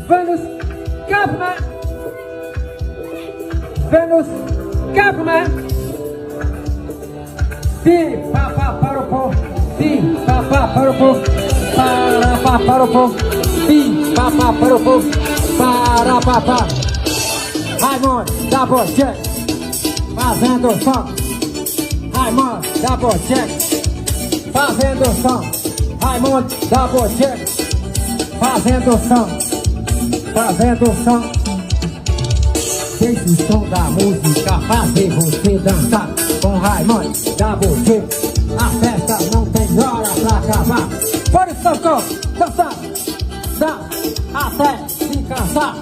Venus Kapman. Venus Kapman. Pi pa pa para o povo. Pi pa pa para o povo. Para pa para o povo. Pi pa pa para o povo. Para pa pa. Raimundo Double Check fazendo som. Raimundo Double Check fazendo som. Raimundo Double Check fazendo som. Fazendo som. Deixa o som da música fazer você dançar. Com Raimundo Double Check a festa não tem hora pra acabar. Por isso, dançar, dançar até se cansar.